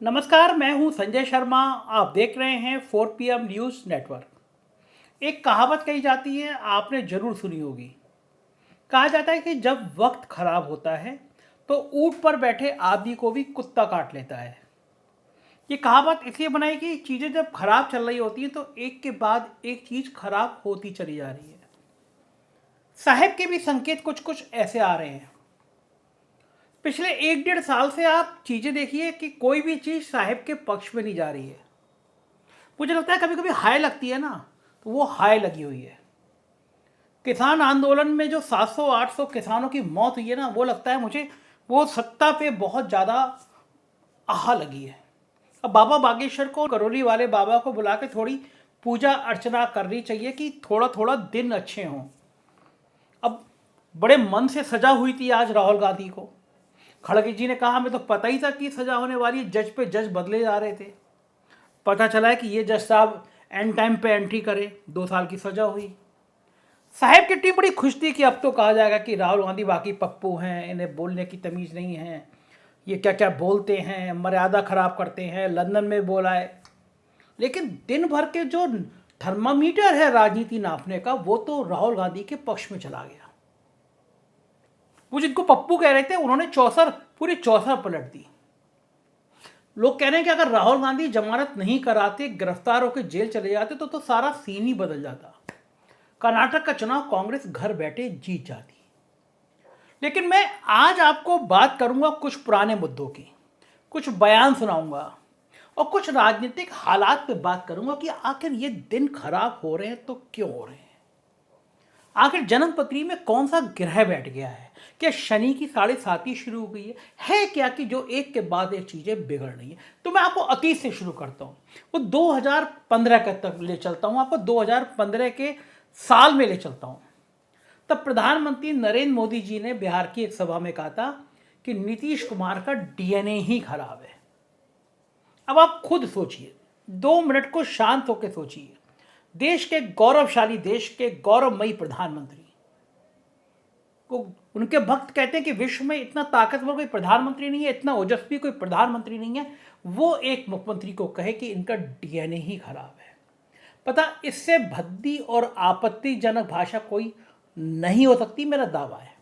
नमस्कार, मैं हूं संजय शर्मा। आप देख रहे हैं 4 PM न्यूज़ नेटवर्क। एक कहावत कही जाती है, आपने जरूर सुनी होगी। कहा जाता है कि जब वक्त खराब होता है तो ऊंट पर बैठे आदमी को भी कुत्ता काट लेता है। ये कहावत इसलिए बनाई कि चीज़ें जब खराब चल रही होती हैं तो एक के बाद एक चीज़ खराब होती चली जा रही है। साहब के भी संकेत कुछ कुछ ऐसे आ रहे हैं। पिछले 1 डेढ़ साल से आप चीज़ें देखिए कि कोई भी चीज़ साहब के पक्ष में नहीं जा रही है। मुझे लगता है कभी कभी हाय लगती है ना, तो वो हाय लगी हुई है। किसान आंदोलन में जो 700-800 किसानों की मौत हुई है ना, वो लगता है मुझे वो सत्ता पे बहुत ज़्यादा आह लगी है। अब बाबा बागेश्वर को, करौली वाले बाबा को बुला के थोड़ी पूजा अर्चना करनी चाहिए कि थोड़ा थोड़ा दिन अच्छे हों। अब बड़े मन से सजा हुई थी आज राहुल गांधी को। खड़गे जी ने कहा हमें तो पता ही था कि सजा होने वाली है, जज पे जज बदले जा रहे थे। पता चला है कि ये जज साहब एंड टाइम पे एंट्री करे, 2 साल की सजा हुई। साहब की टीम बड़ी खुश थी कि अब तो कहा जाएगा कि राहुल गांधी बाकी पप्पू हैं, इन्हें बोलने की तमीज़ नहीं है, ये क्या क्या बोलते हैं, मर्यादा खराब करते हैं, लंदन में बोला है। लेकिन दिन भर के जो थर्मामीटर है राजनीति नापने का, वो तो राहुल गांधी के पक्ष में चला गया। वो जिनको पप्पू कह रहे थे, उन्होंने पूरी चौसर पलट दी। लोग कह रहे हैं कि अगर राहुल गांधी जमानत नहीं कराते, गिरफ्तार होकर जेल चले जाते तो सारा सीन ही बदल जाता। कर्नाटक का चुनाव कांग्रेस घर बैठे जीत जाती। लेकिन मैं आज आपको बात करूंगा कुछ पुराने मुद्दों की, कुछ बयान सुनाऊंगा और कुछ राजनीतिक हालात पे बात करूंगा कि आखिर ये दिन खराब हो रहे हैं तो क्यों हो रहे हैं। आखिर जन्म पत्री में कौन सा ग्रह बैठ गया है? क्या शनि की 7.5 शुरू हो गई है क्या कि जो एक के बाद एक चीजें बिगड़ रही है? तो मैं आपको अतीत से शुरू करता हूँ। वो 2015 का तक ले चलता हूँ, आपको 2015 के साल में ले चलता हूँ। तब प्रधानमंत्री नरेंद्र मोदी जी ने बिहार की एक सभा में कहा था कि नीतीश कुमार का डीएनए ही खराब है। अब आप खुद सोचिए, 2 मिनट को शांत होकर सोचिए। देश के गौरवशाली, देश के गौरवमयी प्रधानमंत्री को उनके भक्त कहते हैं कि विश्व में इतना ताकतवर कोई प्रधानमंत्री नहीं है, इतना ओजस्वी कोई प्रधानमंत्री नहीं है, वो एक मुख्यमंत्री को कहे कि इनका डीएनए ही खराब है। पता, इससे भद्दी और आपत्तिजनक भाषा कोई नहीं हो सकती, मेरा दावा है।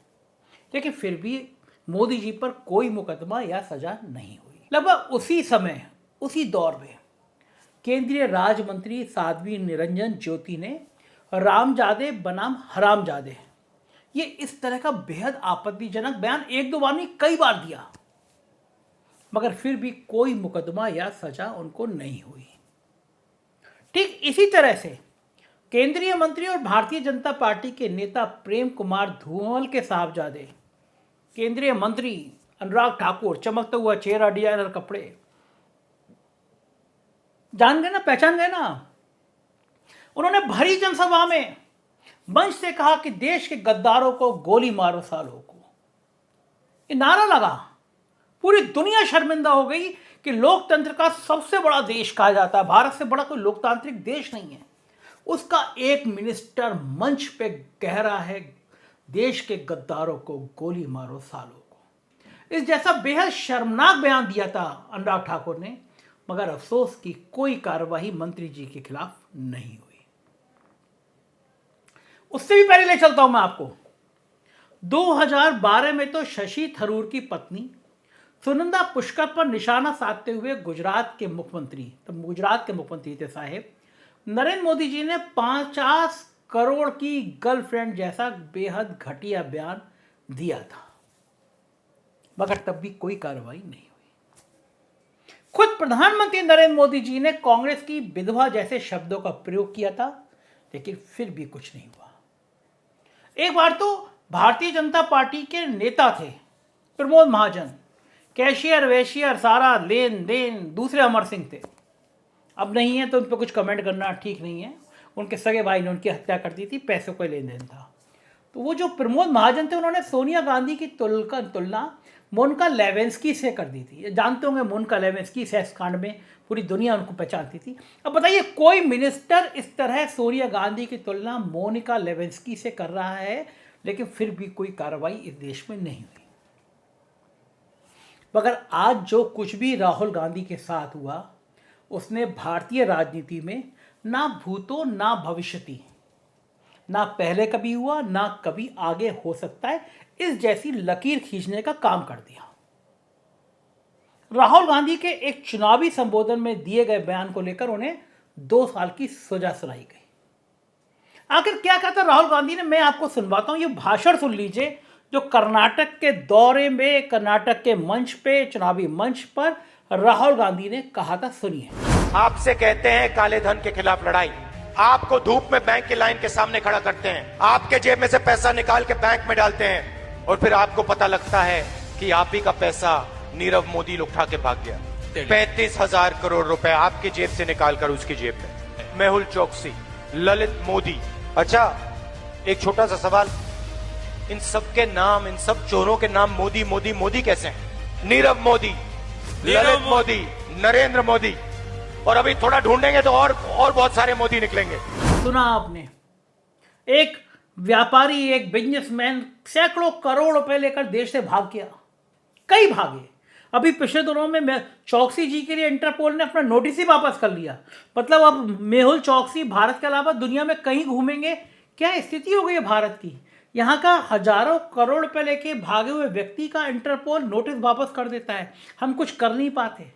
लेकिन फिर भी मोदी जी पर कोई मुकदमा या सजा नहीं हुई। लगभग उसी समय, उसी दौर में केंद्रीय राज्य मंत्री साध्वी निरंजन ज्योति ने रामजादे बनाम हरामजादे, ये इस तरह का बेहद आपत्तिजनक बयान 1-2 बार नहीं, कई बार दिया, मगर फिर भी कोई मुकदमा या सजा उनको नहीं हुई। ठीक इसी तरह से केंद्रीय मंत्री और भारतीय जनता पार्टी के नेता प्रेम कुमार धूमल के साहबजादे, केंद्रीय मंत्री अनुराग ठाकुर, चमकता हुआ चेहरा, डिजाइनर कपड़े, जान गए ना, पहचान गए ना। उन्होंने भरी जनसभा में मंच से कहा कि देश के गद्दारों को गोली मारो सालों को। ये नारा लगा, पूरी दुनिया शर्मिंदा हो गई कि लोकतंत्र का सबसे बड़ा देश कहा जाता है, भारत से बड़ा कोई लोकतांत्रिक देश नहीं है, उसका एक मिनिस्टर मंच पे कह रहा है देश के गद्दारों को गोली मारो सालों को। इस जैसा बेहद शर्मनाक बयान दिया था अनुराग ठाकुर ने, मगर अफसोस की कोई कार्रवाई मंत्री जी के खिलाफ नहीं हुई। उससे भी पहले ले चलता हूं मैं आपको। 2012 में तो शशि थरूर की पत्नी सुनंदा पुष्कर पर निशाना साधते हुए गुजरात के मुख्यमंत्री थे साहेब, नरेंद्र मोदी जी ने 50 करोड़ की गर्लफ्रेंड जैसा बेहद घटिया बयान दिया था, मगर तब भी कोई कार्रवाई नहीं हुई। खुद प्रधानमंत्री नरेंद्र मोदी जी ने कांग्रेस की विधवा जैसे शब्दों का प्रयोग किया था, लेकिन फिर भी कुछ नहीं हुआ। एक बार तो भारतीय जनता पार्टी के नेता थे प्रमोद महाजन, कैशियर वेशियर सारा लेन देन दूसरे अमर सिंह थे। अब नहीं है तो उन पर कुछ कमेंट करना ठीक नहीं है। उनके सगे भाई ने उनकी हत्या कर दी थी, पैसों का लेन देन था। तो वो जो प्रमोद महाजन थे, उन्होंने सोनिया गांधी की तुलना मोनिका लेविंस्की से कर दी थी। जानते होंगे मोनिका लेविंस्की सेक्स कांड में पूरी दुनिया उनको पहचानती थी। अब बताइए, कोई मिनिस्टर इस तरह सोनिया गांधी की तुलना मोनिका लेविंस्की से कर रहा है, लेकिन फिर भी कोई कार्रवाई इस देश में नहीं हुई। मगर आज जो कुछ भी राहुल गांधी के साथ हुआ, उसने भारतीय राजनीति में ना भूतो ना भविष्यति, ना पहले कभी हुआ ना कभी आगे हो सकता है, इस जैसी लकीर खींचने का काम कर दिया। राहुल गांधी के एक चुनावी संबोधन में दिए गए बयान को लेकर उन्हें 2 साल की सजा सुनाई गई। आखिर क्या कहा था राहुल गांधी ने, मैं आपको सुनवाता हूं। ये भाषण सुन लीजिए जो कर्नाटक के दौरे में, कर्नाटक के मंच पे, चुनावी मंच पर राहुल गांधी ने कहा था। सुनिए। आपसे कहते हैं काले धन के खिलाफ लड़ाई, आपको धूप में बैंक की लाइन के सामने खड़ा करते हैं, आपके जेब में से पैसा निकाल के बैंक में डालते हैं और फिर आपको पता लगता है कि आप ही का पैसा नीरव मोदी उठा के भाग गया। 35,000 करोड़ रुपए आपकी जेब से निकालकर उसकी जेब में। मेहुल चौकसी, ललित मोदी। अच्छा, एक छोटा सा सवाल, इन सब के नाम, इन सब चोरों के नाम मोदी मोदी मोदी कैसे हैं? नीरव मोदी, ललित मोदी, नरेंद्र मोदी, और अभी थोड़ा ढूंढेंगे तो और बहुत सारे मोदी निकलेंगे। सुना आपने, एक व्यापारी, एक बिजनेसमैन सैकड़ों करोड़ रुपए लेकर देश से भाग गया। कई भागे। अभी पिछले दिनों में चौकसी जी के लिए इंटरपोल ने अपना नोटिस ही वापस कर लिया। मतलब अब मेहुल चौकसी भारत के अलावा दुनिया में कहीं घूमेंगे। क्या स्थिति हो गई है भारत की? यहाँ का हजारों करोड़ रुपए लेके भागे हुए व्यक्ति का इंटरपोल नोटिस वापस कर देता है। हम कुछ कर नहीं पाते।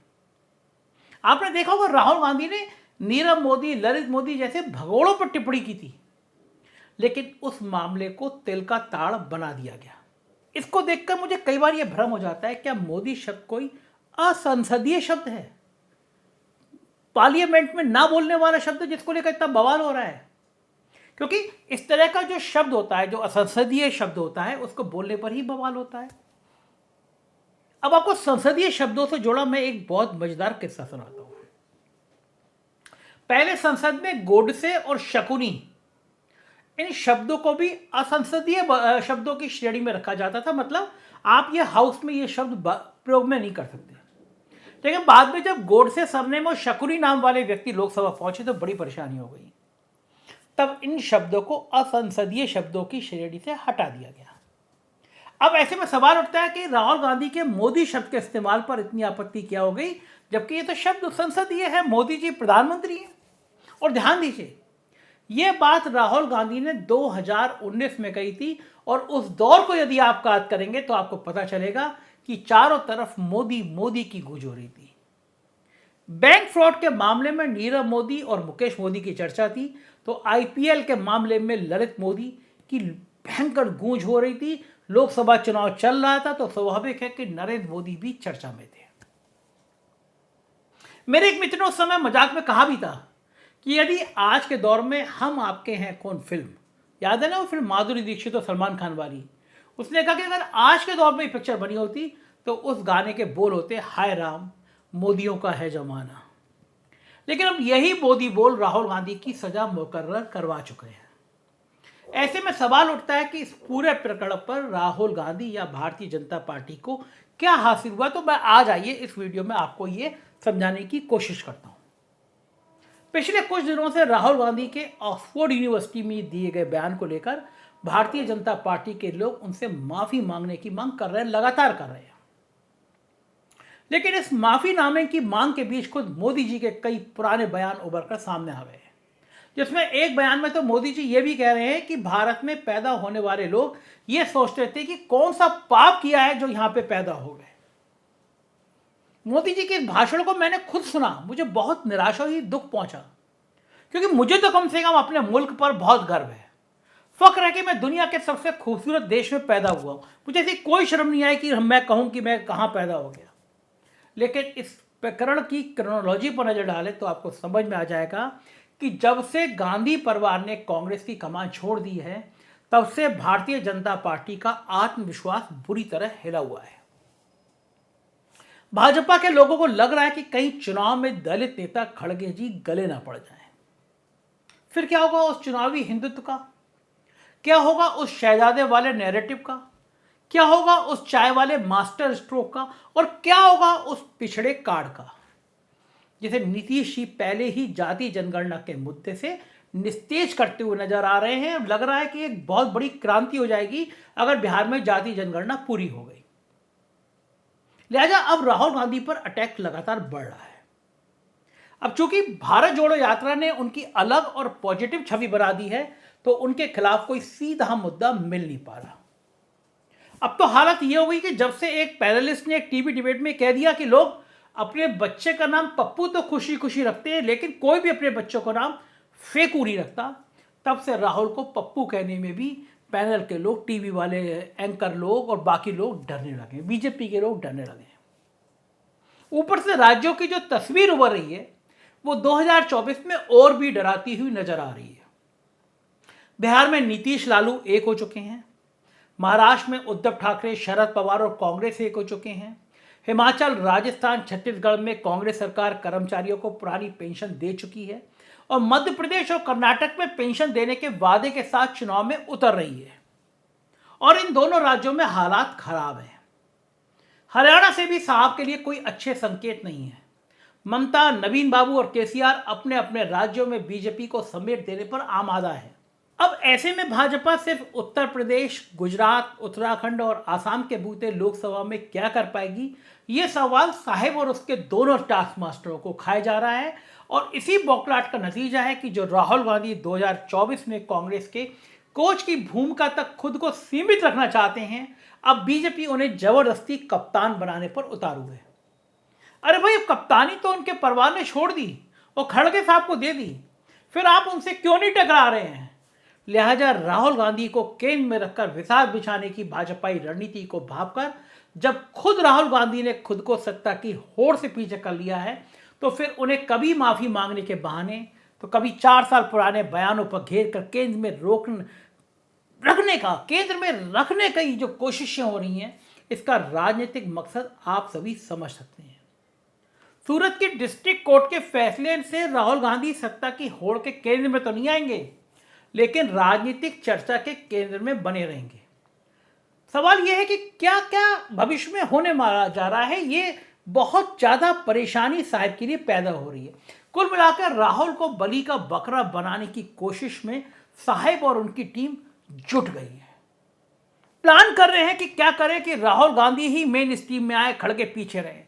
आपने देखा होगा राहुल गांधी ने नीरव मोदी, ललित मोदी जैसे भगोड़ों पर टिप्पणी की थी, लेकिन उस मामले को तिल का ताड़ बना दिया गया। इसको देखकर मुझे कई बार यह भ्रम हो जाता है, क्या मोदी शब्द कोई असंसदीय शब्द है, पार्लियामेंट में ना बोलने वाला शब्द जिसको लेकर इतना बवाल हो रहा है? क्योंकि इस तरह का जो शब्द होता है, जो असंसदीय शब्द होता है, उसको बोलने पर ही बवाल होता है। अब आपको संसदीय शब्दों से जुड़ा मैं एक बहुत मजेदार किस्सा सुनाता हूं। पहले संसद में गोडसे और शकुनी, इन शब्दों को भी असंसदीय शब्दों की श्रेणी में रखा जाता था। मतलब आप ये हाउस में ये शब्द प्रयोग में नहीं कर सकते। लेकिन बाद में जब गोडसे सरनेम और शकुनी नाम वाले व्यक्ति लोकसभा पहुंचे तो बड़ी परेशानी हो गई। तब इन शब्दों को असंसदीय शब्दों की श्रेणी से हटा दिया गया। अब ऐसे में सवाल उठता है कि राहुल गांधी के मोदी शब्द के इस्तेमाल पर इतनी आपत्ति क्या हो गई, जबकि ये तो शब्द संसदीय है, मोदी जी प्रधानमंत्री हैं। और ध्यान दीजिए, यह बात राहुल गांधी ने 2019 में कही थी, और उस दौर को यदि आप याद करेंगे तो आपको पता चलेगा कि चारों तरफ मोदी मोदी की गूंज हो रही थी। बैंक फ्रॉड के मामले में नीरव मोदी और मुकेश मोदी की चर्चा थी, तो आईपीएल के मामले में ललित मोदी की भयंकर गूंज हो रही थी। लोकसभा चुनाव चल रहा था तो स्वाभाविक है कि नरेंद्र मोदी भी चर्चा में थे। मेरे एक मित्र ने उस समय मजाक में कहा भी था कि यदि आज के दौर में हम आपके हैं कौन फिल्म, याद है ना वो फिल्म माधुरी दीक्षित और सलमान खान वाली, उसने कहा कि अगर आज के दौर में ये पिक्चर बनी होती तो उस गाने के बोल होते, हाय राम मोदियों का है जमाना। लेकिन अब यही मोदी बोल राहुल गांधी की सजा मुकर्रर करवा चुके हैं। ऐसे में सवाल उठता है कि इस पूरे प्रकरण पर राहुल गांधी या भारतीय जनता पार्टी को क्या हासिल हुआ। तो मैं आज आइए इस वीडियो में आपको ये समझाने की कोशिश करता हूं। पिछले कुछ दिनों से राहुल गांधी के ऑक्सफोर्ड यूनिवर्सिटी में दिए गए बयान को लेकर भारतीय जनता पार्टी के लोग उनसे माफी मांगने की मांग कर रहे हैं, लगातार कर रहे हैं। लेकिन इस माफीनामे की मांग के बीच खुद मोदी जी के कई पुराने बयान उभर कर सामने आ गए, जिसमें एक बयान में तो मोदी जी ये भी कह रहे हैं कि भारत में पैदा होने वाले लोग ये सोचते थे कि कौन सा पाप किया है जो यहां पे पैदा हो गए। मोदी जी के इस भाषण को मैंने खुद सुना, मुझे बहुत निराशा हुई, दुख पहुंचा, क्योंकि मुझे तो कम से कम अपने मुल्क पर बहुत गर्व है। फख्र है कि मैं दुनिया के सबसे खूबसूरत देश में पैदा हुआ हूं। मुझे ऐसी कोई शर्म नहीं आई कि मैं कहूं कि मैं कहां पैदा हो गया। लेकिन इस प्रकरण की क्रोनोलॉजी पर नजर डालें तो आपको समझ में आ जाएगा कि जब से गांधी परिवार ने कांग्रेस की कमान छोड़ दी है, तब से भारतीय जनता पार्टी का आत्मविश्वास बुरी तरह हिला हुआ है। भाजपा के लोगों को लग रहा है कि कहीं चुनाव में दलित नेता खड़गे जी गले ना पड़ जाएं। फिर क्या होगा उस चुनावी हिंदुत्व का? क्या होगा उस शहजादे वाले नैरेटिव का? क्या होगा उस चाय वाले मास्टर स्ट्रोक का? और क्या होगा उस पिछड़े कार्ड का, जिसे नीतीश जी पहले ही जाति जनगणना के मुद्दे से निस्तेज करते हुए नजर आ रहे हैं। लग रहा है कि एक बहुत बड़ी क्रांति हो जाएगी अगर बिहार में जाति जनगणना पूरी हो गई। लिहाजा अब राहुल गांधी पर अटैक लगातार बढ़ रहा है। अब चूंकि भारत जोड़ो यात्रा ने उनकी अलग और पॉजिटिव छवि बना दी है, तो उनके खिलाफ कोई सीधा मुद्दा मिल नहीं पा रहा। अब तो हालत यह हो गई कि जब से एक पैनलिस्ट ने एक टीवी डिबेट में कह दिया कि लोग अपने बच्चे का नाम पप्पू तो खुशी खुशी रखते हैं, लेकिन कोई भी अपने बच्चों का नाम फेकू नहीं रखता, तब से राहुल को पप्पू कहने में भी पैनल के लोग, टीवी वाले एंकर लोग और बाकी लोग डरने लगे, बीजेपी के लोग डरने लगे। ऊपर से राज्यों की जो तस्वीर उभर रही है वो 2024 में और भी डराती हुई नजर आ रही है। बिहार में नीतीश लालू एक हो चुके हैं, महाराष्ट्र में उद्धव ठाकरे, शरद पवार और कांग्रेस एक हो चुके हैं, हिमाचल, राजस्थान, छत्तीसगढ़ में कांग्रेस सरकार कर्मचारियों को पुरानी पेंशन दे चुकी है और मध्य प्रदेश और कर्नाटक में पेंशन देने के वादे के साथ चुनाव में उतर रही है और इन दोनों राज्यों में हालात खराब हैं। हरियाणा से भी साहब के लिए कोई अच्छे संकेत नहीं है। ममता, नवीन बाबू और केसीआर अपने अपने राज्यों में बीजेपी को समेट देने पर आमादा है। अब ऐसे में भाजपा सिर्फ उत्तर प्रदेश, गुजरात, उत्तराखंड और आसाम के बूते लोकसभा में क्या कर पाएगी, ये सवाल साहिब और उसके दोनों टास्क मास्टरों को खाया जा रहा है और इसी बौखलाहट का नतीजा है कि जो राहुल गांधी 2024 में कांग्रेस के कोच की भूमिका तक खुद को सीमित रखना चाहते हैं, अब बीजेपी उन्हें जबरदस्ती कप्तान बनाने पर उतारू है। अरे भाई, कप्तानी तो उनके परिवार ने छोड़ दी और खड़गे साहब को दे दी, फिर आप उनसे क्यों नहीं टकरा रहे हैं? लिहाजा राहुल गांधी को केंद्र में रखकर विसार बिछाने की भाजपाई रणनीति को भांपकर जब खुद राहुल गांधी ने खुद को सत्ता की होड़ से पीछे कर लिया है, तो फिर उन्हें कभी माफी मांगने के बहाने तो कभी 4 साल पुराने बयानों पर घेर कर केंद्र में केंद्र में रखने की जो कोशिशें हो रही हैं, इसका राजनीतिक मकसद आप सभी समझ सकते हैं। सूरत की डिस्ट्रिक्ट कोर्ट के फैसले से राहुल गांधी सत्ता की होड़ के केंद्र में तो नहीं आएंगे, लेकिन राजनीतिक चर्चा के केंद्र में बने रहेंगे। सवाल यह है कि क्या क्या भविष्य में होने वाला जा रहा है, ये बहुत ज्यादा परेशानी साहिब के लिए पैदा हो रही है। कुल मिलाकर राहुल को बलि का बकरा बनाने की कोशिश में साहिब और उनकी टीम जुट गई है। प्लान कर रहे हैं कि क्या करें कि राहुल गांधी ही मेन स्ट्रीम में आए, खड़गे पीछे रहे।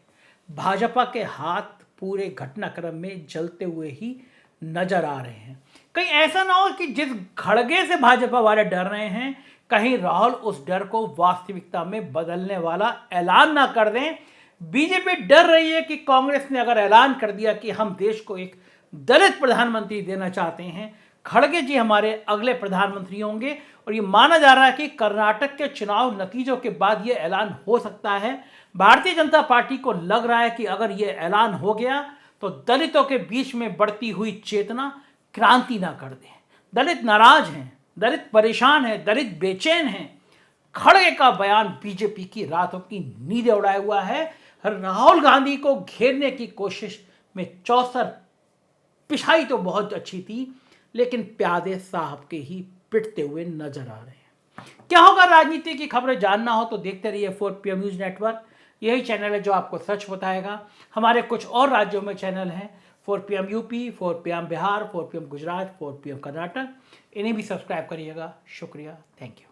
भाजपा के हाथ पूरे घटनाक्रम में जलते हुए ही नजर आ रहे हैं। कहीं ऐसा ना हो कि जिस खड़गे से भाजपा वाले डर रहे हैं, कहीं राहुल उस डर को वास्तविकता में बदलने वाला ऐलान ना कर दें। बीजेपी डर रही है कि कांग्रेस ने अगर ऐलान कर दिया कि हम देश को एक दलित प्रधानमंत्री देना चाहते हैं, खड़गे जी हमारे अगले प्रधानमंत्री होंगे, और ये माना जा रहा है कि कर्नाटक के चुनाव नतीजों के बाद ये ऐलान हो सकता है। भारतीय जनता पार्टी को लग रहा है कि अगर ये ऐलान हो गया तो दलितों के बीच में बढ़ती हुई चेतना क्रांति ना कर दे। दलित नाराज हैं, दलित परेशान हैं, दलित बेचैन हैं। खड़गे का बयान बीजेपी की रातों की नींदें उड़ाए हुआ है। राहुल गांधी को घेरने की कोशिश में चौसर पिछाई तो बहुत अच्छी थी, लेकिन प्यादे साहब के ही पिटते हुए नजर आ रहे हैं। क्या होगा राजनीति की खबरें जानना हो तो देखते रहिए 4PM न्यूज नेटवर्क। यही चैनल है जो आपको सच बताएगा। हमारे कुछ और राज्यों में चैनल हैं, 4PM UP, 4PM Bihar, 4PM Gujarat, 4PM Karnataka. इन्हें भी सब्सक्राइब करिएगा। शुक्रिया, थैंक यू।